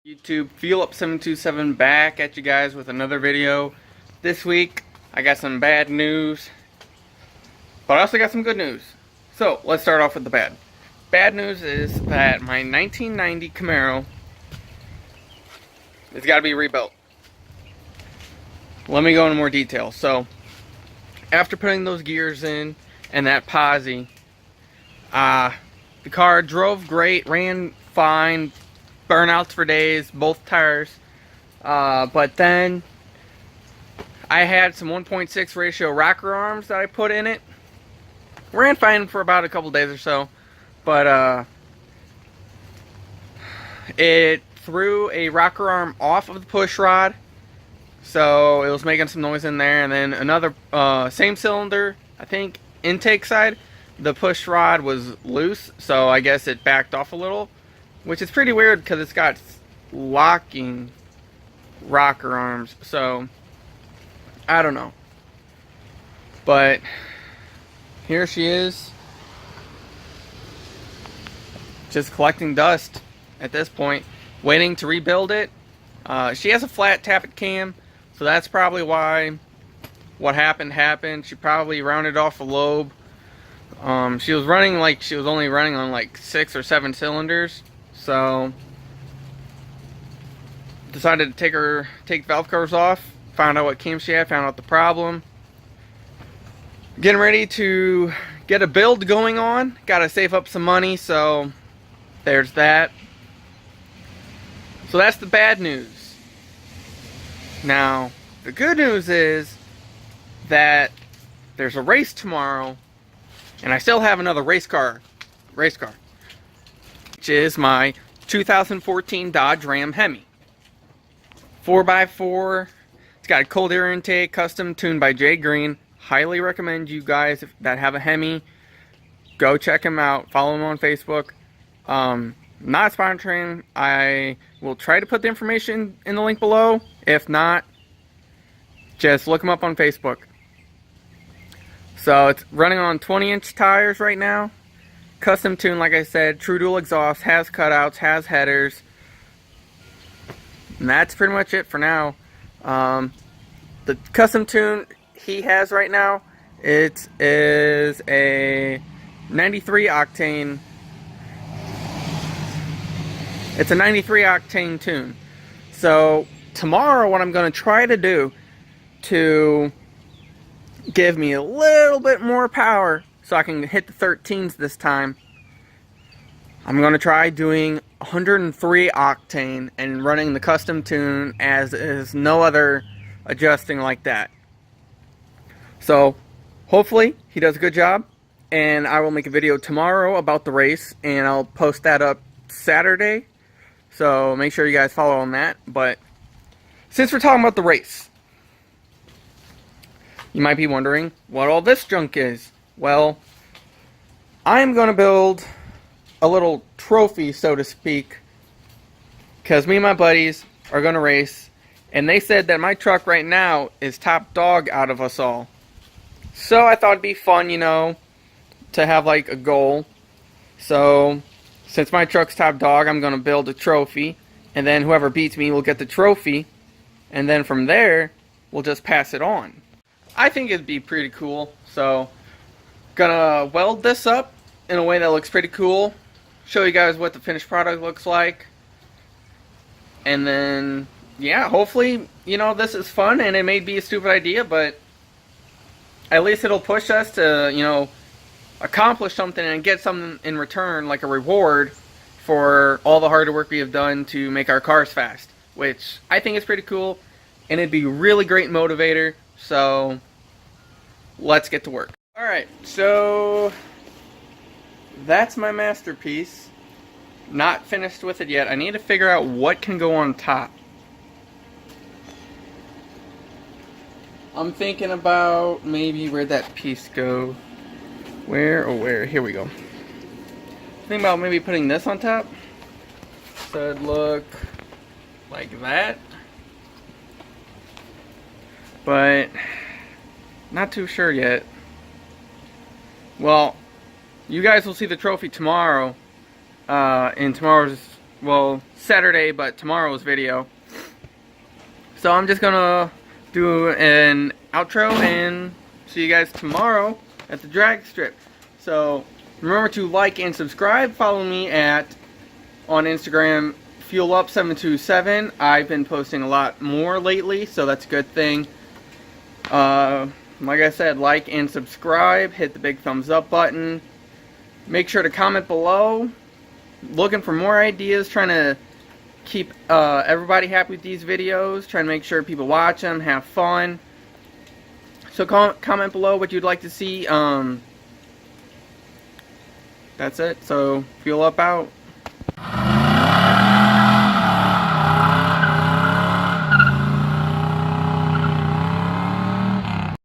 YouTube, Fuel Up 727 back at you guys with another video. This week I got some bad news, but I also got some good news. So let's start off with the bad. Bad news is that my 1990 Camaro has got to be rebuilt. Let me go into more detail. So after putting those gears in and that posi, the car drove great, ran fine, burnouts for days, both tires, but then I had some 1.6 ratio rocker arms that I put in it. Ran fine for about a couple days or so, but it threw a rocker arm off of the push rod, so it was making some noise in there. And then another same cylinder, I think intake side, the push rod was loose, so I guess it backed off a little, which is pretty weird because it's got locking rocker arms, so I don't know. But here she is, just collecting dust at this point, waiting to rebuild it. She has a flat tappet cam, so that's probably why what happened. She probably rounded off a lobe. She was running like she was only running on like 6 or 7 cylinders. So decided to take valve covers off, found out what cam she had, found out the problem. Getting ready to get a build going on. Gotta save up some money, so there's that. So that's the bad news. Now, the good news is that there's a race tomorrow, and I still have another race car. Which is my 2014 Dodge Ram Hemi. 4x4. It's got a cold air intake, custom tuned by Jay Green. Highly recommend you guys that have a Hemi, go check him out. Follow him on Facebook. Not sponsoring. I will try to put the information in the link below. If not, just look him up on Facebook. So it's running on 20-inch tires right now. Custom tune, like I said, true dual exhaust, has cutouts, has headers. And that's pretty much it for now. The custom tune he has right now, it is a 93 octane. It's a 93 octane tune. So tomorrow what I'm going to try to do to give me a little bit more power so I can hit the 13s this time, I'm going to try doing 103 octane and running the custom tune as is, no other adjusting like that. So hopefully he does a good job, and I will make a video tomorrow about the race, and I'll post that up Saturday, so make sure you guys follow on that. But since we're talking about the race, you might be wondering what all this junk is. Well, I'm going to build a little trophy, so to speak, because me and my buddies are going to race, and they said that my truck right now is top dog out of us all. So I thought it'd be fun, you know, to have like a goal. So since my truck's top dog, I'm going to build a trophy, and then whoever beats me will get the trophy, and then from there we'll just pass it on. I think it'd be pretty cool, so gonna weld this up in a way that looks pretty cool, show you guys what the finished product looks like, and then yeah, hopefully, you know, this is fun, and it may be a stupid idea, but at least it'll push us to, you know, accomplish something and get something in return, like a reward for all the hard work we have done to make our cars fast, which I think is pretty cool, and it'd be a really great motivator. So let's get to work. Alright, so that's my masterpiece. Not finished with it yet. I need to figure out what can go on top. I'm thinking about maybe where'd that piece go. Where? Here we go. Thinking about maybe putting this on top, so it'd look like that. But not too sure yet. Well, you guys will see the trophy tomorrow in tomorrow's well, Saturday, but tomorrow's video. So I'm just gonna do an outro and see you guys tomorrow at the drag strip. So remember to like and subscribe. Follow me on Instagram, FuelUp727. I've been posting a lot more lately, so that's a good thing. Like I said, like and subscribe. Hit the big thumbs up button. Make sure to comment below. Looking for more ideas, trying to keep everybody happy with these videos, trying to make sure people watch them, have fun. So comment below what you'd like to see. That's it. So Fuel Up out.